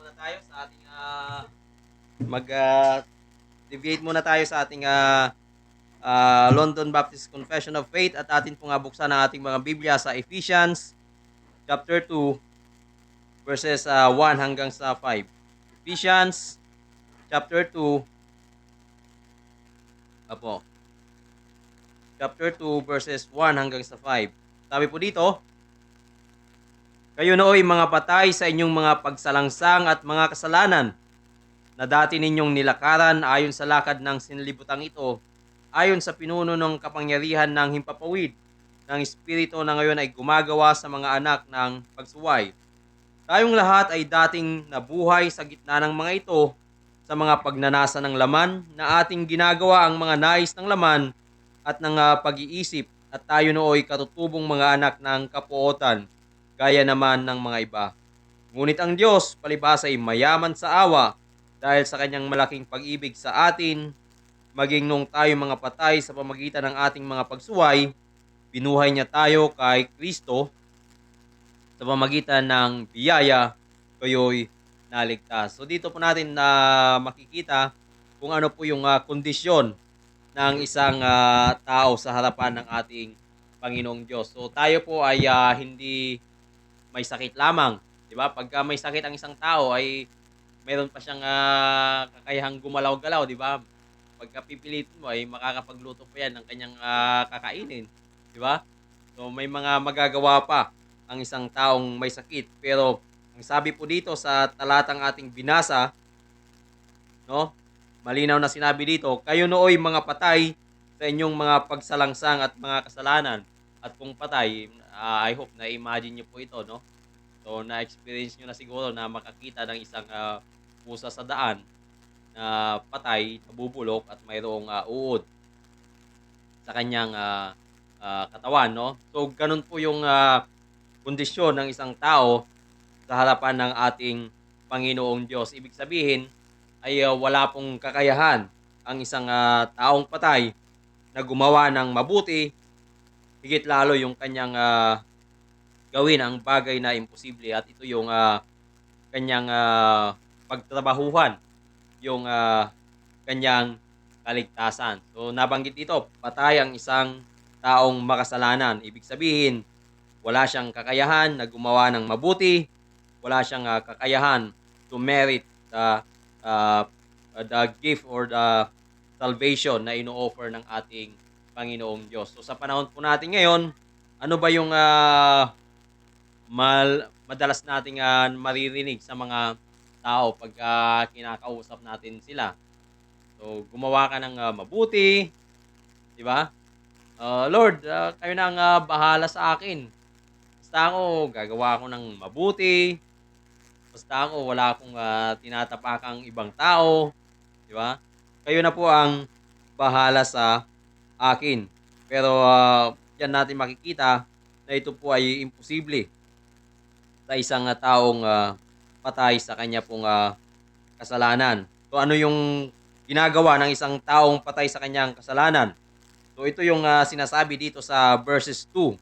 muna tayo sa ating mag deviate muna tayo sa ating London Baptist Confession of Faith at atin pong buksan ang ating mga Biblia sa Ephesians chapter 2 verses 1 hanggang sa 5. Ephesians chapter 2 apo. Chapter 2 verses 1 hanggang sa 5. Sabi po dito, kayo nooy mga patay sa inyong mga pagsalangsang at mga kasalanan na dati ninyong nilakaran ayon sa lakad ng sinlibutang ito, ayon sa pinuno ng kapangyarihan ng himpapawid ng Espiritu na ngayon ay gumagawa sa mga anak ng pagsuway. Tayong lahat ay dating nabuhay sa gitna ng mga ito sa mga pagnanasa ng laman na ating ginagawa ang mga nais ng laman at ng pag-iisip at tayo nooy katutubong mga anak ng kapuotan gaya naman ng mga iba. Ngunit ang Diyos palibhas ay mayaman sa awa dahil sa kanyang malaking pag-ibig sa atin, maging nung tayo mga patay sa pamagitan ng ating mga pagsuway, binuhay niya tayo kay Kristo sa pamagitan ng biyaya, kayo'y naligtas. So dito po natin na makikita kung ano po yung kondisyon ng isang tao sa harapan ng ating Panginoong Diyos. So tayo po ay hindi may sakit lamang, 'di ba? Pagka may sakit ang isang tao ay meron pa siyang kakayahang gumalaw-galaw, 'di ba? Pagka pipilitin mo ay makakapagluto pa 'yan ng kanyang kakainin, 'di ba? So may mga magagawa pa ang isang taong may sakit. Pero ang sabi po dito sa talatang ating binasa, no? Malinaw na sinabi dito, kayo nooy mga patay sa inyong mga pagsalangsang at mga kasalanan. At kung patay, I hope na imagine niyo po ito, no? So na-experience niyo na siguro na makakita ng isang pusa sa daan na patay, nabubulok at mayroong uod sa kanyang katawan, no? So ganun po yung kondisyon ng isang tao sa harapan ng ating Panginoong Diyos. Ibig sabihin ay wala pong kakayahan ang isang taong patay na gumawa ng mabuti, higit lalo yung kanyang gawin ang bagay na imposible at ito yung kanyang pagtrabahuhan, yung kanyang kaligtasan. So nabanggit dito, patay ang isang taong makasalanan. Ibig sabihin, wala siyang kakayahan na gumawa ng mabuti, wala siyang kakayahan to merit uh, the gift or the salvation na ino-offer ng ating Panginoong Diyos. So sa panahon po natin ngayon, ano ba yung madalas nating maririnig sa mga tao pagka kinakausap natin sila? So gumawa ka ng mabuti, 'di ba? Lord, kayo na ang bahala sa akin. Basta ako gagawa ako ng mabuti, basta ako wala akong tinatapakang ibang tao, 'di ba? Kayo na po ang bahala sa akin. Pero diyan natin makikita na ito po ay imposible sa isang taong patay sa kanya pong kasalanan. So ano yung ginagawa ng isang taong patay sa kanyang kasalanan? So ito yung sinasabi dito sa verses 2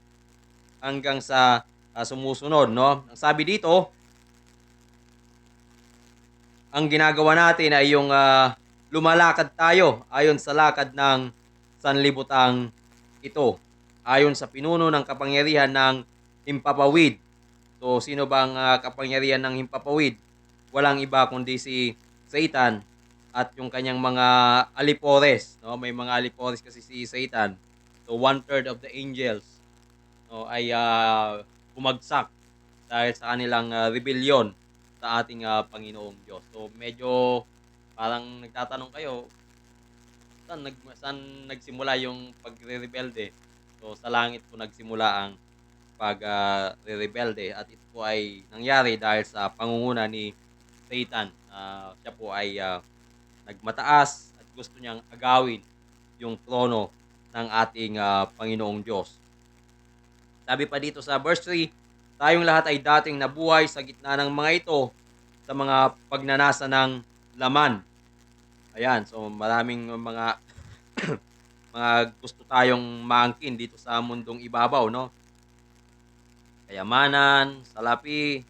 hanggang sa sumusunod, no? Ang sabi dito, ang ginagawa natin ay yung lumalakad tayo ayon sa lakad ng sanlibutang ito. Ayon sa pinuno ng kapangyarihan ng himpapawid. So sino bang kapangyarihan ng himpapawid? Walang iba kundi si Satan at yung kanyang mga alipores. No? May mga alipores kasi si Satan. So one-third of the angels, no, ay bumagsak dahil sa kanilang rebellion sa ating Panginoong Diyos. So medyo parang nagtatanong kayo, saan nagsimula yung pagre-rebelde? So sa langit po nagsimula ang pag-rebelde at ito po ay nangyari dahil sa pangunguna ni Satan. Siya po ay nagmataas at gusto niyang agawin yung trono ng ating Panginoong Diyos. Sabi pa dito sa verse 3, tayong lahat ay dating nabuhay sa gitna ng mga ito sa mga pagnanasa ng laman. Ayan, so maraming mga mga gusto tayong maangkin dito sa mundong ibabaw, no? Kayamanan, salapi,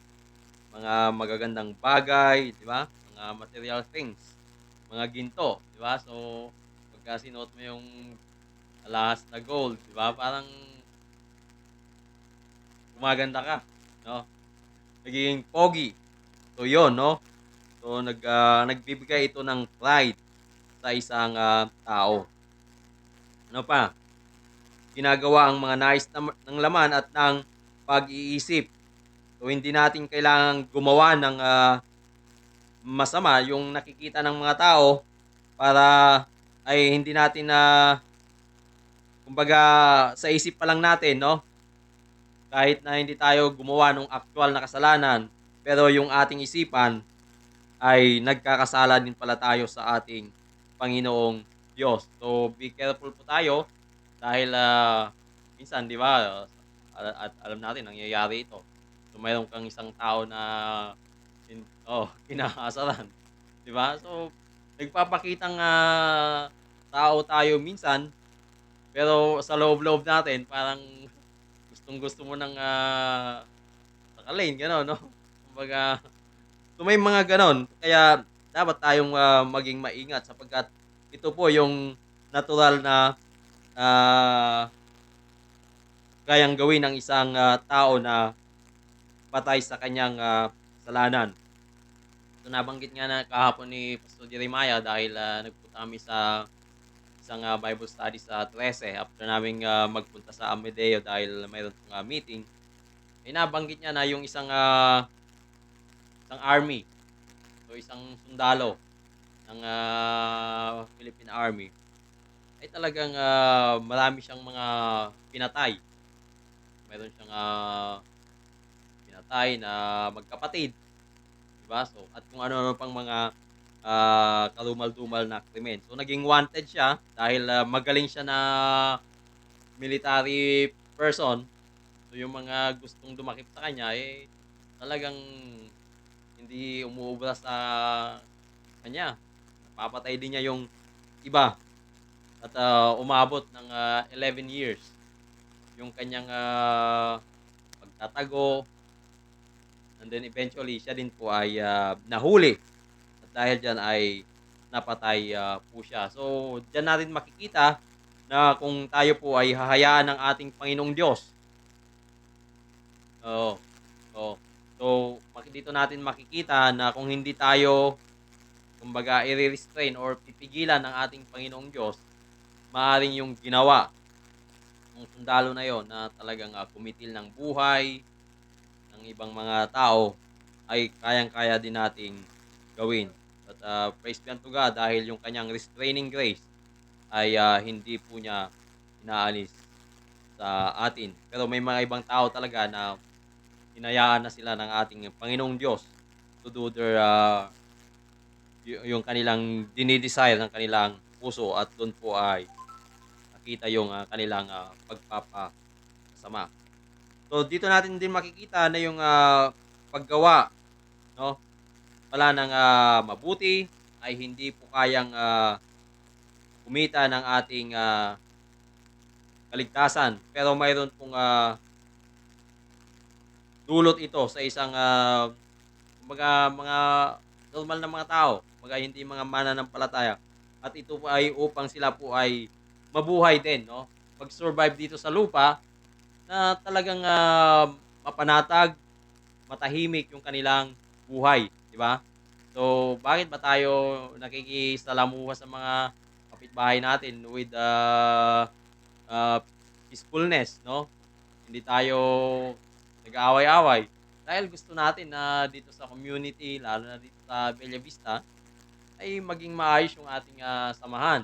mga magagandang bagay, 'di ba? Mga material things, mga ginto, 'di ba? So, pagka sinuot mo yung alahas na gold, 'di ba, parang gumaganda ka, 'no? Nagiging pogi. So, 'yun, 'no? So, nagbibigay ito ng pride sa isang, tao. Ano pa? Ginagawa ang mga nais ng laman at ng pag-iisip. So, hindi natin kailangang gumawa ng, masama yung nakikita ng mga tao para ay hindi natin na kumbaga sa isip pa lang natin, 'no, kahit na hindi tayo gumawa ng aktuwal na kasalanan, pero yung ating isipan ay nagkakasala din pala tayo sa ating Panginoong Diyos. So, be careful po tayo dahil, minsan 'di ba, at alam natin nangyayari ito. So, mayro'n kang isang tao na kinaasaran, 'di ba? So, nagpapakitang, tao tayo minsan, pero sa loob-loob natin parang gustong-gusto mo ng, sakalin gano'n 'no? Kumbaga, so may mga gano'n. Kaya dapat tayong, maging maingat sapagkat ito po yung natural na, ah, kayang gawin ng isang, tao na patay sa kanyang, kasalanan. So, nabanggit nga na kahapon ni Pastor Jeremiah dahil, nagpunta kami sa isang, Bible study sa 13 after naming, magpunta sa Amedeo dahil mayro'n pong, meeting. Eh, nabanggit niya na yung isang army, so isang sundalo ng, Philippine Army ay talagang, marami siyang mga pinatay. Meron siyang, pinatay na magkapatid, 'di ba? So, at kung ano-ano pang mga, karumal-dumal na krimen. So, naging wanted siya dahil, magaling siya na military person. So, yung mga gustong dumakip sa kanya, eh, talagang hindi umuubra sa kanya. Napapatay din niya yung iba at, umabot ng, 11 years yung kanyang, pagtatago, and then eventually siya din po ay, nahuli at dahil diyan ay napatay, po siya. So, diyan natin makikita na kung tayo po ay hahayaan ng ating Panginoong Diyos, oo, oo. So, dito natin makikita na kung hindi tayo kumbaga ire-restrain or pipigilan ng ating Panginoong Diyos, maaaring yung ginawa nung sundalo na yon na talagang, kumitil ng buhay ng ibang mga tao ay kayang-kaya din nating gawin. At, praise be unto God dahil yung kanyang restraining grace ay, hindi po niya inaalis sa atin. Pero may mga ibang tao talaga na hinayaan na sila ng ating Panginoong Diyos to do their, yung kanilang dini-desire ng kanilang puso at dun po ay nakita yung, kanilang, pagpapasama. So, dito natin din makikita na yung, paggawa, 'no, pala ng, mabuti ay hindi po kayang, kumita ng ating, kaligtasan. Pero mayroon pong, dulot ito sa isang, kumbaga mga normal na mga tao, kumbaga hindi mga mananampalataya. At ito po ay upang sila po ay mabuhay din, 'no, mag-survive dito sa lupa na talagang, mapanatag, matahimik yung kanilang buhay, 'di ba? So, bakit ba tayo nakikisalamuha sa mga kapitbahay natin with, uh, peacefulness, 'no? Hindi tayo nag-aaway-away dahil gusto natin na dito sa community, lalo na dito sa Bella Vista, ay maging maayos yung ating, samahan.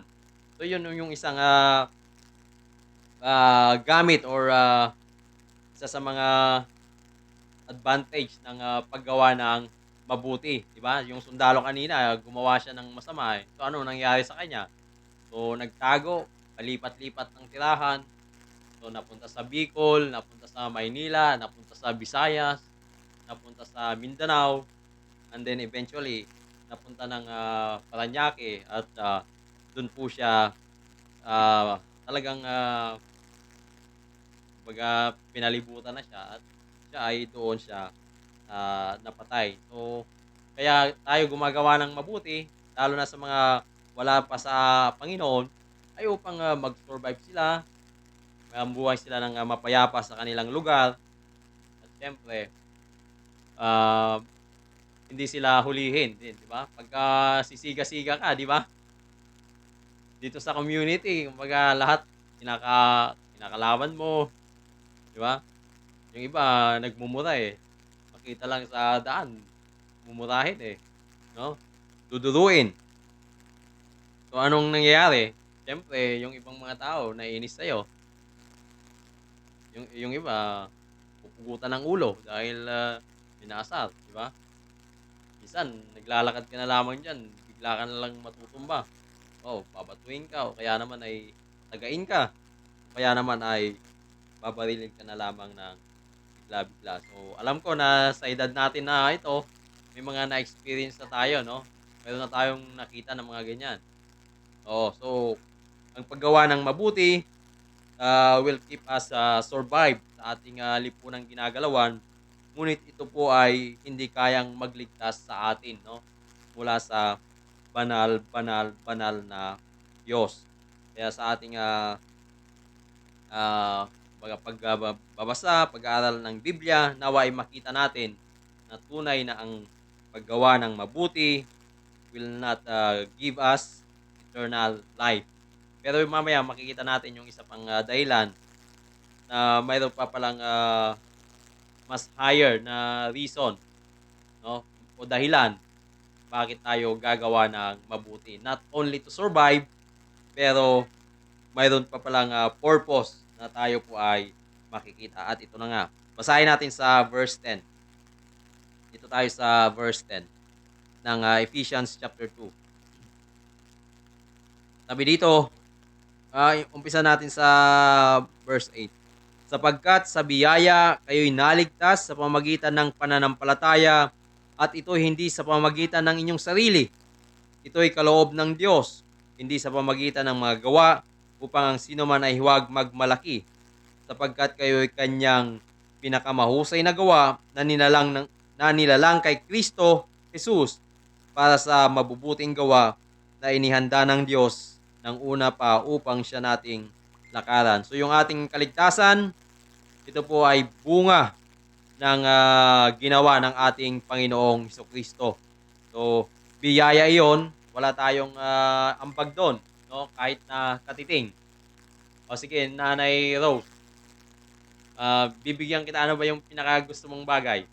So, yun yung isang, gamit or, isa sa mga advantage ng, paggawa ng mabuti, 'di ba? Yung sundalo kanina gumawa siya ng masama, eh. So, ano nangyari sa kanya? So, nagtago, palipat-lipat ng tirahan. So, napunta sa Bicol, napunta sa Maynila, napunta sa Visayas, napunta sa Mindanao, and then eventually napunta ng, Parañaque at, dun po siya, talagang, kumbaga pinalibutan na siya at siya ay doon siya napatay. So, kaya tayo gumagawa ng mabuti, lalo na sa mga wala pa sa Panginoon, ay upang, mag-survive sila, buhay sila ng, mapayapa sa kanilang lugar at siyempre, ah, hindi sila hulihin din, 'di ba? Pagka sisiga-siga ka, 'di ba? Dito sa community kumbaga lahat kinakalaban mo, 'di ba? Yung iba nagmumura, eh, makita lang sa daan mumurahin, eh, 'no? Duduruin. So, anong nangyayari? Siyempre yung ibang mga tao naiinis sa'yo, yung iba pupugutan ng ulo dahil, inaasar, 'di ba? Minsan naglalakad ka na lamang diyan, bigla ka na lang matutumba. Babatuhin ka o kaya naman ay tatagain ka, o kaya naman ay babarilin ka na lamang ng bigla-bigla. So, alam ko na sa edad natin na ito, may mga na-experience na tayo 'no, meron na tayong nakita ng mga ganyan. So ang paggawa ng mabuti, will keep us, survive sa ating, lipunang ginagalawan, ngunit ito po ay hindi kayang magligtas sa atin 'no, mula sa banal, banal, banal na Diyos. Kaya sa ating, kumbaga babasa, pag-aaral ng Biblia, nawa ay makita natin na tunay na ang paggawa ng mabuti will not, give us eternal life. Pero mamaya makikita natin yung isa pang, dahilan na mayroon pa palang, mas higher na reason 'no, o dahilan bakit tayo gagawa ng mabuti. Not only to survive, pero mayroon pa palang, purpose na tayo po ay makikita at ito na nga. Basahin natin sa verse 10. Dito tayo sa verse 10 ng, Ephesians chapter 2. Sabi dito, umpisa natin sa verse 8. Sapagkat sa biyaya kayo'y naligtas sa pamamagitan ng pananampalataya at ito hindi sa pamamagitan ng inyong sarili. Ito'y kaloob ng Diyos, hindi sa pamamagitan ng mga gawa upang ang sinoman ay huwag magmalaki, sapagkat kayo'y kanyang pinakamahusay na gawa na nilalang kay Kristo Jesus para sa mabubuting gawa na inihanda ng Diyos ng una pa upang siya nating lakaran. So yung ating kaligtasan, ito po ay bunga ng, ginawa ng ating Panginoong Hesukristo. So, biyaya iyon, wala tayong, ambag do'n 'no, kahit na katiting. O sige, Nanay Rose, bibigyan kita, ano ba yung pinakagusto mong bagay?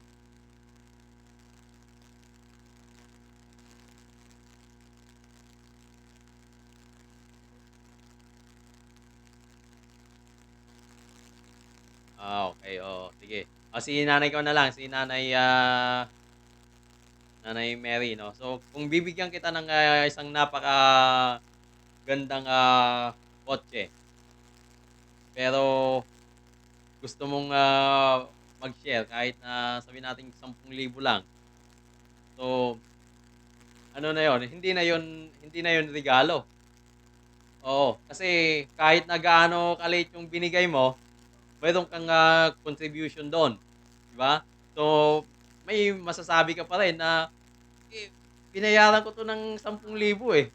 Okey, sige. Si nanay ko na lang, si Nanay, Nanay Mary 'no. So, kung bibigyan kita ng, isang napakagandang, kotse, pero gusto mong, mag-share kahit na sabihin nating 10,000 lang. So, ano na 'yun, hindi na 'yun regalo. Oo, kasi kahit na gaano kaliit yung binigay mo, meron kang, contribution do'n, 'di ba? So, may masasabi ka pa rin na, eh, binayaran ko 'to ng 10,000 eh.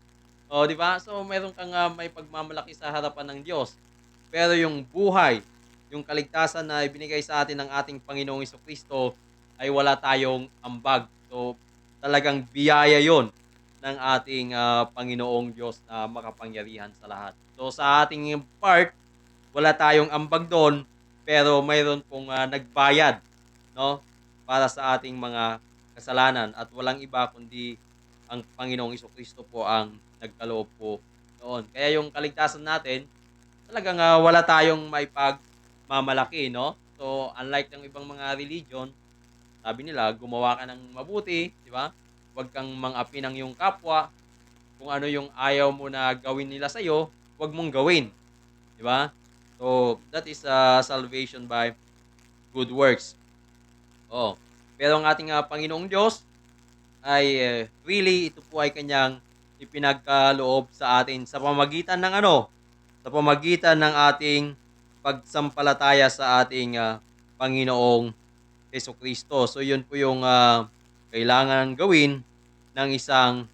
'Di ba? So, meron kang, maipagmamalaki sa harapan ng Diyos. Pero yung buhay, yung kaligtasan na ibinigay sa atin ng ating Panginoong Hesukristo ay wala tayong ambag. So, talagang biyaya yon ng ating, Panginoong Diyos na makapangyarihan sa lahat. So, sa ating part, wala tayong ambag do'n, pero mayroon pong, nagbayad 'no, para sa ating mga kasalanan at walang iba kundi ang Panginoong Hesukristo po ang nagkaloob po noon. Kaya yung kaligtasan natin talagang, wala tayong maipagmamalaki 'no. So, unlike ng ibang mga religion, sabi nila gumawa ka ng mabuti, 'di ba? Huwag kang mang-api ng iyong kapwa, kung ano yung ayaw mo na gawin nila sa'yo, huwag mong gawin, 'di ba? So, that is, salvation by good works. Oh, pero ang ating, Panginoong Diyos ay, really ito po ay kanyang ipinagkaloob sa atin sa pamamagitan ng ano, sa pamamagitan ng ating pagsampalataya sa ating, Panginoong Jesucristo. So yun po yung kailangan gawin ng isang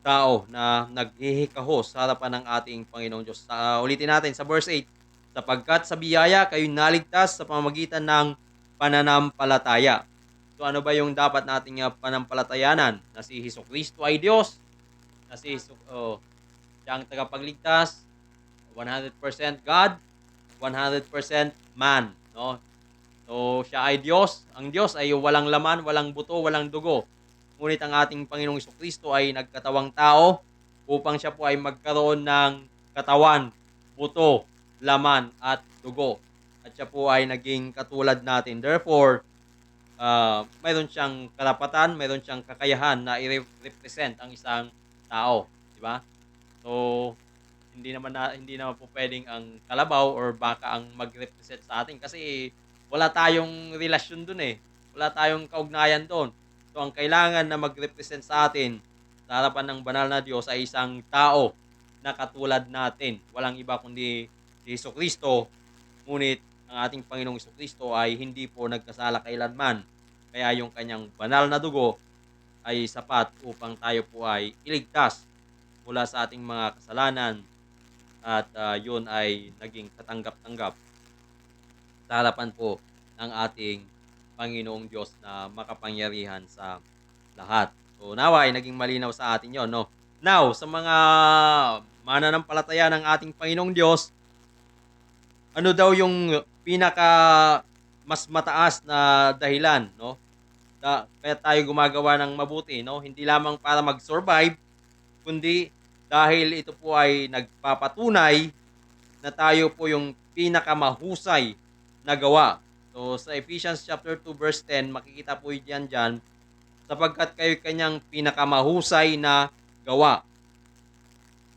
tao na naghihikahos sa harapan ng ating Panginoong Diyos. Ulitin natin sa verse 8, sapagkat sa biyaya kayo'y naligtas sa pamamagitan ng pananampalataya. So ano ba yung dapat nating panampalatayanan? Na si Jesucristo ay Diyos, na si siya ang tagapagligtas, 100% God, 100% man, no? So siya ay Diyos. Ang Diyos ay walang laman, walang buto, walang dugo. Ngunit ang ating Panginoong Jesucristo ay nagkatawang tao upang siya po ay magkaroon ng katawan, buto, laman at dugo. At siya po ay naging katulad natin. Therefore, mayroon siyang karapatan, mayroon siyang kakayahan na i-represent ang isang tao, di ba? So, hindi naman po puwedeng ang kalabaw or baka ang mag-represent sa atin kasi wala tayong relasyon dun, eh, wala tayong kaugnayan dun. So, ang kailangan na mag-represent sa atin sa harapan ng banal na Diyos ay isang tao na katulad natin. Walang iba kundi si Jesucristo, ngunit ang ating Panginoong Jesucristo ay hindi po nagkasala kailanman. Kaya yung kanyang banal na dugo ay sapat upang tayo po ay iligtas mula sa ating mga kasalanan at yun ay naging katanggap-tanggap sa harapan po ng ating Panginoong Diyos na makapangyarihan sa lahat. So nawa ay naging malinaw sa atin yon, no? Now, sa mga mananampalataya ng ating Panginoong Diyos, ano daw yung pinaka mas mataas na dahilan, no? Kaya tayo gumagawa ng mabuti, no? Hindi lamang para mag-survive, kundi dahil ito po ay nagpapatunay na tayo po yung pinakamahusay na gawa. So sa Ephesians chapter 2 verse 10, makikita po yan diyan, sapagkat kayo kanyang pinakamahusay na gawa.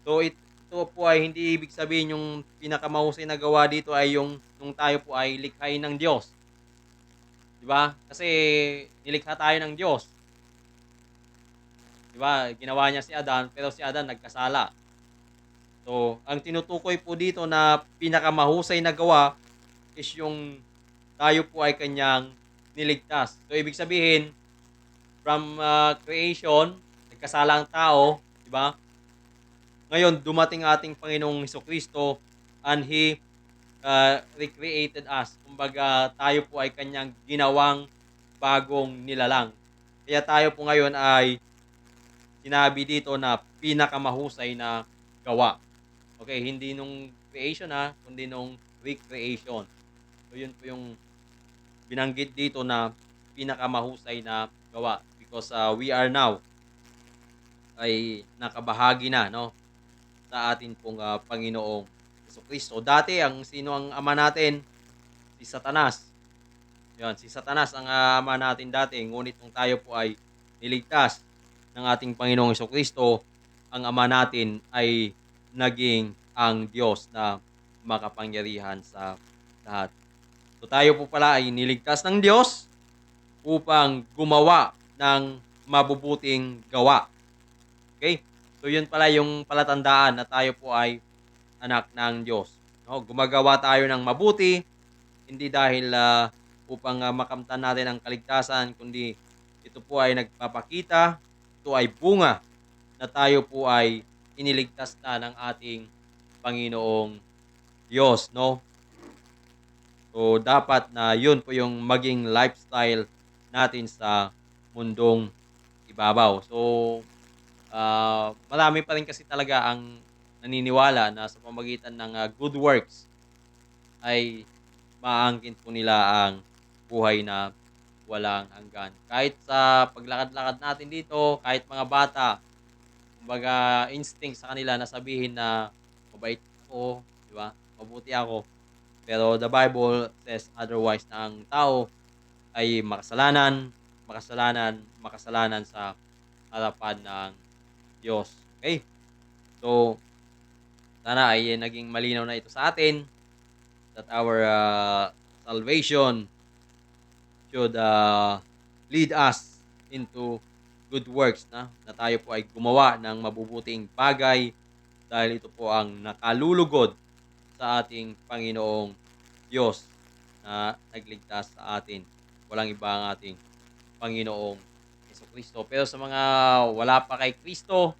So ito po ay hindi ibig sabihin yung pinakamahusay na gawa dito ay yung nung tayo po ay likhain ng Diyos, 'di ba? Kasi nilikha tayo ng Diyos, 'di ba? Ginawa niya si Adan, pero si Adan nagkasala. So, ang tinutukoy po dito na pinakamahusay na gawa is yung tayo po ay kanyang niligtas. So, ibig sabihin, from creation, nagkasala ang tao, di ba? Ngayon, dumating ating Panginoong Hesukristo and He recreated us. Kumbaga, tayo po ay kanyang ginawang bagong nilalang. Kaya tayo po ngayon ay sinabi dito na pinakamahusay na gawa. Okay, hindi nung creation kundi nung recreation. So yun po yung binanggit dito na pinakamahusay na gawa because we are now ay nakabahagi na, no, sa atin pong Panginoong Jesucristo. Dati ang sino ang ama natin? Si Satanas. Yan, si Satanas ang ama natin dati. Ngunit kung tayo po ay niligtas ng ating Panginoong Jesucristo, ang ama natin ay naging ang Diyos na makapangyarihan sa lahat. So tayo po pala ay niligtas ng Diyos upang gumawa ng mabubuting gawa. Okay? So yun pala yung palatandaan na tayo po ay anak ng Diyos. No, gumagawa tayo ng mabuti, hindi dahil upang makamtan natin ang kaligtasan, kundi ito po ay nagpapakita, ito ay bunga na tayo po ay iniligtas na ng ating Panginoong Diyos, no? So, dapat na yun po yung maging lifestyle natin sa mundong ibabaw. So, marami pa rin kasi talaga ang naniniwala na sa pamagitan ng good works ay maaangkin po nila ang buhay na walang hanggan. Kahit sa paglakad-lakad natin dito, kahit mga bata, kumbaga instinct sa kanila na sabihin na mabait ako, di ba? Mabuti ako. Pero the Bible says otherwise na ang tao ay makasalanan, makasalanan, makasalanan sa harapan ng Diyos. Okay? So, sana ay naging malinaw na ito sa atin that our salvation should lead us into good works na tayo po ay gumawa ng mabubuting bagay dahil ito po ang nakalulugod sa ating Panginoong Diyos na nagligtas sa atin. walang iba ang ating Panginoong Jesucristo. Pero sa mga wala pa kay Kristo,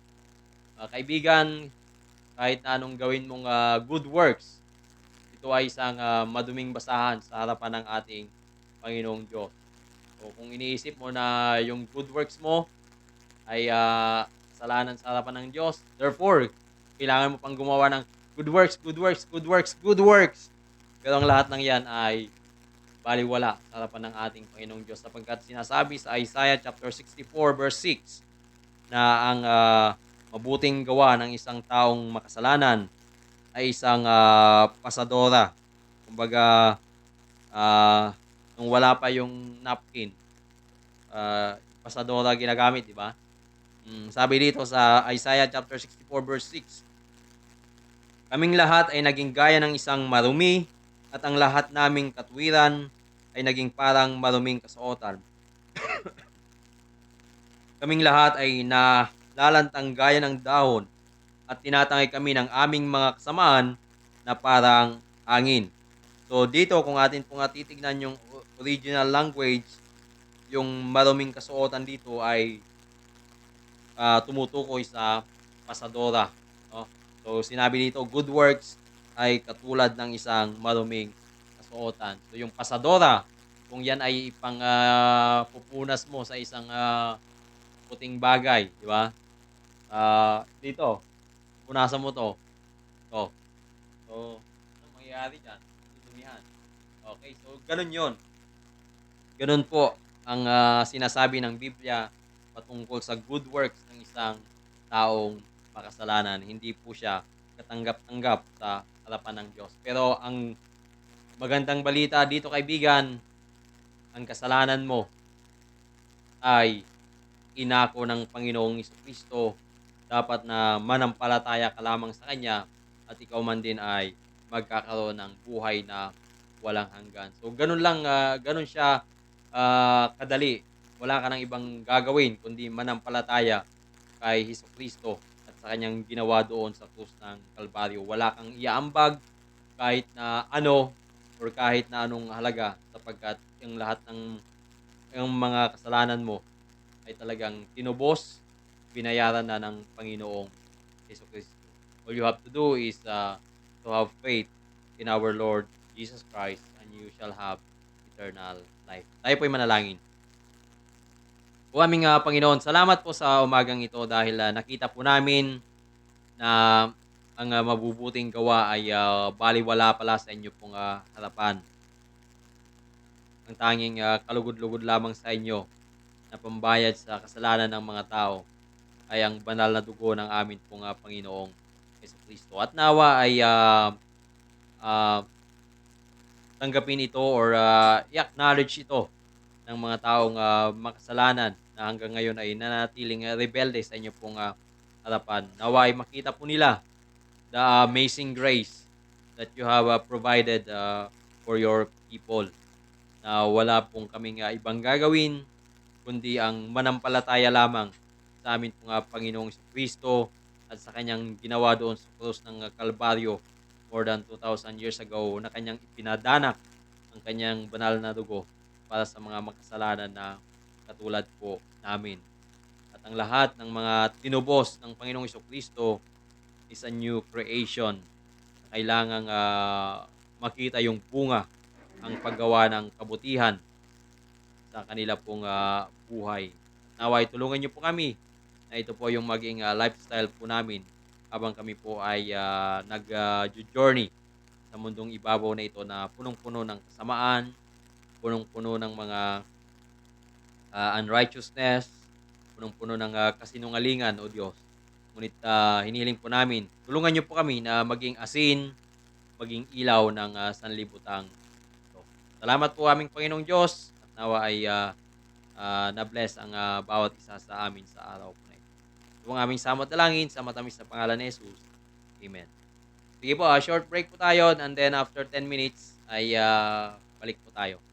kaibigan, kahit na anong gawin mong good works, ito ay isang maduming basahan sa harapan ng ating Panginoong Diyos. So kung iniisip mo na yung good works mo ay kasalanan sa harapan ng Diyos, therefore, kailangan mo pang gumawa ng good works, good works, good works, good works. Pero ang lahat ng yan ay baliwala sa harapan ng ating Panginoong Diyos sapagkat sinasabi sa Isaiah chapter 64 verse 6 na ang mabuting gawa ng isang taong makasalanan ay isang pasadora. Kumbaga, nung wala pa yung napkin, pasadora ginagamit, di ba? Sabi dito sa Isaiah chapter 64 verse 6, kaming lahat ay naging gaya ng isang marumi at ang lahat naming katwiran ay naging parang maruming kasuotan. Kaming lahat ay nalalantang gaya ng dahon at tinatangay kami ng aming mga kasamaan na parang hangin. So dito kung atin pong titignan yung original language, yung maruming kasuotan dito ay tumutukoy sa pasadora. No? So sinabi dito, good works ay katulad ng isang maruming kasuotan. So yung pasadora, kung yan ay ipang pupunas mo sa isang puting bagay, di ba? Dito, punasan mo to. To. So, anong mangyayari dyan? Dudumihan. Okay, so ganun yon. Ganun po ang sinasabi ng Biblia patungkol sa good works ng isang taong makasalanan. Hindi po siya katanggap-tanggap sa harapan ng Diyos. Pero ang magandang balita dito kaibigan, ang kasalanan mo ay inako ng Panginoong Jesucristo. Dapat na manampalataya ka lamang sa Kanya at ikaw man din ay magkakaroon ng buhay na walang hanggan. So ganun lang, ganun siya kadali. Wala ka ng ibang gagawin kundi manampalataya kay Jesucristo at sa Kanyang ginawa doon sa krus ng Kalbaryo. Wala kang iaambag kahit na ano or kahit na anong halaga sapagkat yung lahat ng yung mga kasalanan mo ay talagang tinubos, binayaran na ng Panginoong Jesucristo. All you have to do is to have faith in our Lord Jesus Christ and you shall have eternal life. Tayo po'y manalangin. O aming Panginoon, salamat po sa umagang ito dahil nakita po namin na ang mabubuting gawa ay baliwala pala sa inyo pong harapan. Ang tanging kalugod-lugod lamang sa inyo na pambayad sa kasalanan ng mga tao ay ang banal na dugo ng amin pong Panginoong Jesucristo. At nawa ay ah, tanggapin ito or i-acknowledge ito ng mga taong makasalanan na hanggang ngayon ay nanatiling rebelde sa inyo pong harapan. Nawa ay makita po nila the amazing grace that you have provided for your people. Na wala pong kaming ibang gagawin kundi ang manampalataya lamang sa amin pong Panginoong Kristo at sa kanyang ginawa doon sa krus ng Kalbaryo more than 2,000 years ago na kanyang ipinadanak ang kanyang banal na dugo para sa mga makasalanan na katulad po namin. At ang lahat ng mga tinubos ng Panginoong Kristo is a new creation. Kailangang makita yung bunga, ang paggawa ng kabutihan sa kanila pong buhay. Naway tulungan niyo po kami na ito po yung maging lifestyle po namin habang kami po ay nag-journey sa mundong ibabaw na ito na punong-puno ng kasamaan, punong-puno ng mga unrighteousness, punong-puno ng kasinungalingan, O Diyos. Ngunit hinihiling po namin, tulungan niyo po kami na maging asin, maging ilaw ng sanlibutan ito. Salamat po aming Panginoong Diyos at nawa ay na-bless ang bawat isa sa amin sa araw po na ito. Ito ang aming samot dalangin sa matamis na pangalan ni Jesus. Amen. Sige po, short break po tayo and then after 10 minutes ay balik po tayo.